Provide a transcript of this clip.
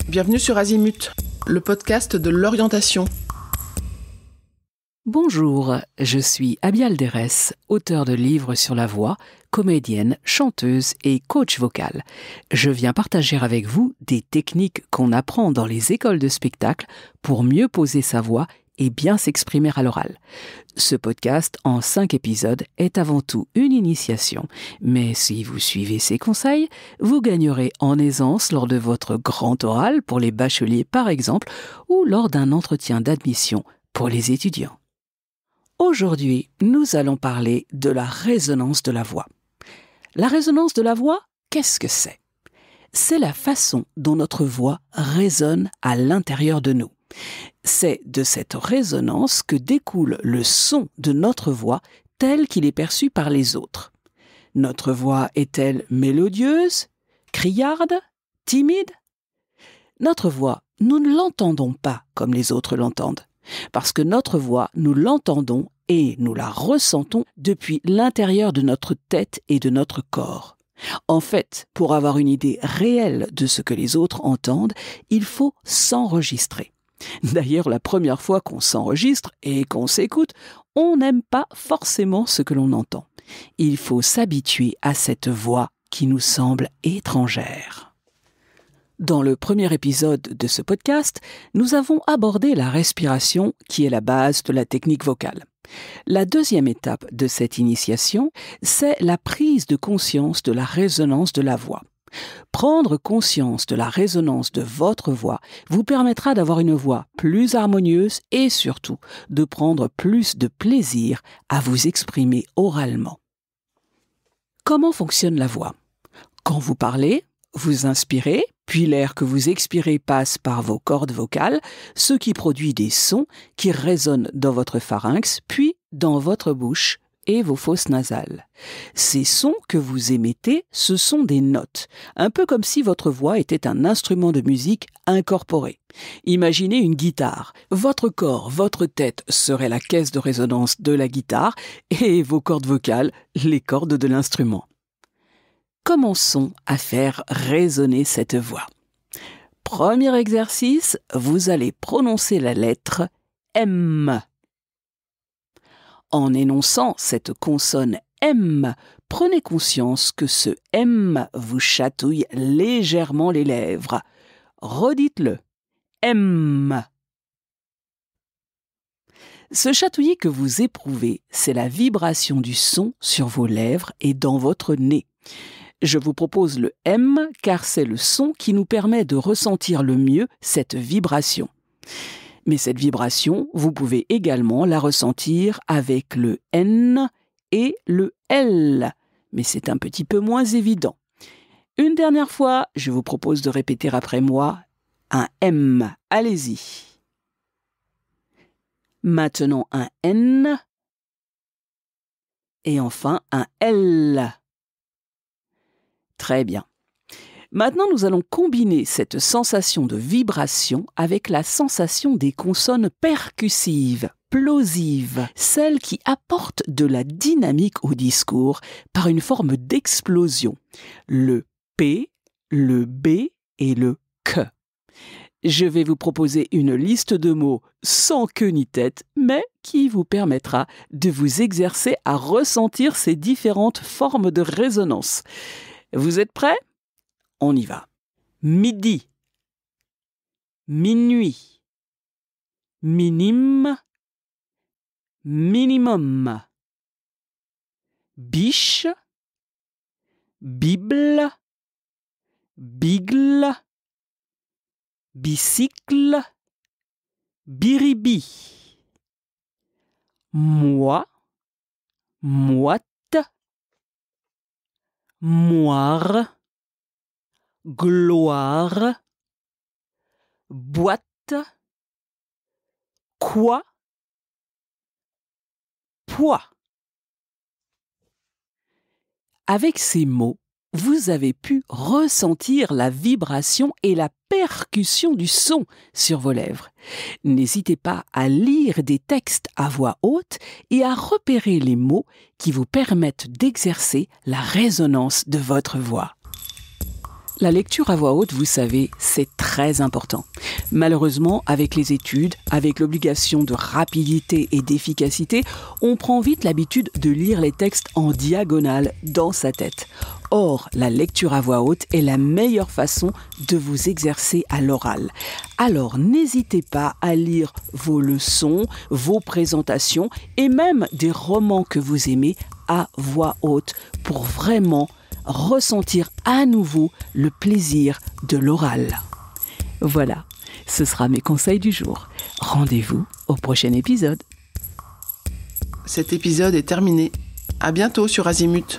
Bienvenue sur Azimut, le podcast de l'orientation. Bonjour, je suis Abial Derès, auteur de livres sur la voix, comédienne, chanteuse et coach vocal. Je viens partager avec vous des techniques qu'on apprend dans les écoles de spectacle pour mieux poser sa voix et bien s'exprimer à l'oral. Ce podcast, en 5 épisodes, est avant tout une initiation, mais si vous suivez ces conseils, vous gagnerez en aisance lors de votre grand oral pour les bacheliers par exemple, ou lors d'un entretien d'admission pour les étudiants. Aujourd'hui, nous allons parler de la résonance de la voix. La résonance de la voix, qu'est-ce que c'est ? C'est la façon dont notre voix résonne à l'intérieur de nous. C'est de cette résonance que découle le son de notre voix tel qu'il est perçu par les autres. Notre voix est-elle mélodieuse, criarde, timide ? Notre voix, nous ne l'entendons pas comme les autres l'entendent, parce que notre voix, nous l'entendons et nous la ressentons depuis l'intérieur de notre tête et de notre corps. En fait, pour avoir une idée réelle de ce que les autres entendent, il faut s'enregistrer. D'ailleurs, la première fois qu'on s'enregistre et qu'on s'écoute, on n'aime pas forcément ce que l'on entend. Il faut s'habituer à cette voix qui nous semble étrangère. Dans le premier épisode de ce podcast, nous avons abordé la respiration qui est la base de la technique vocale. La deuxième étape de cette initiation, c'est la prise de conscience de la résonance de la voix. Prendre conscience de la résonance de votre voix vous permettra d'avoir une voix plus harmonieuse et surtout de prendre plus de plaisir à vous exprimer oralement. Comment fonctionne la voix ? Quand vous parlez, vous inspirez, puis l'air que vous expirez passe par vos cordes vocales, ce qui produit des sons qui résonnent dans votre pharynx, puis dans votre bouche et vos fosses nasales. Ces sons que vous émettez, ce sont des notes, un peu comme si votre voix était un instrument de musique incorporé. Imaginez une guitare. Votre corps, votre tête serait la caisse de résonance de la guitare et vos cordes vocales, les cordes de l'instrument. Commençons à faire résonner cette voix. Premier exercice, vous allez prononcer la lettre M. En énonçant cette consonne M, prenez conscience que ce M vous chatouille légèrement les lèvres. Redites-le. M. Ce chatouillis que vous éprouvez, c'est la vibration du son sur vos lèvres et dans votre nez. Je vous propose le M car c'est le son qui nous permet de ressentir le mieux cette vibration. Mais cette vibration, vous pouvez également la ressentir avec le N et le L, mais c'est un petit peu moins évident. Une dernière fois, je vous propose de répéter après moi un M. Allez-y. Maintenant un N et enfin un L. Très bien. Maintenant, nous allons combiner cette sensation de vibration avec la sensation des consonnes percussives, plosives, celles qui apportent de la dynamique au discours par une forme d'explosion. Le P, le B et le Q. Je vais vous proposer une liste de mots sans queue ni tête, mais qui vous permettra de vous exercer à ressentir ces différentes formes de résonance. Vous êtes prêts ? On y va. Midi, minuit, minime, minimum, biche, bible, bigle, bicycle, biribi, moi, moite, moire, gloire, boîte, quoi, poids. Avec ces mots, vous avez pu ressentir la vibration et la percussion du son sur vos lèvres. N'hésitez pas à lire des textes à voix haute et à repérer les mots qui vous permettent d'exercer la résonance de votre voix. La lecture à voix haute, vous savez, c'est très important. Malheureusement, avec les études, avec l'obligation de rapidité et d'efficacité, on prend vite l'habitude de lire les textes en diagonale dans sa tête. Or, la lecture à voix haute est la meilleure façon de vous exercer à l'oral. Alors, n'hésitez pas à lire vos leçons, vos présentations et même des romans que vous aimez à voix haute pour vraiment ressentir à nouveau le plaisir de l'oral. Voilà, ce sera mes conseils du jour. Rendez-vous au prochain épisode. Cet épisode est terminé. À bientôt sur Azimut.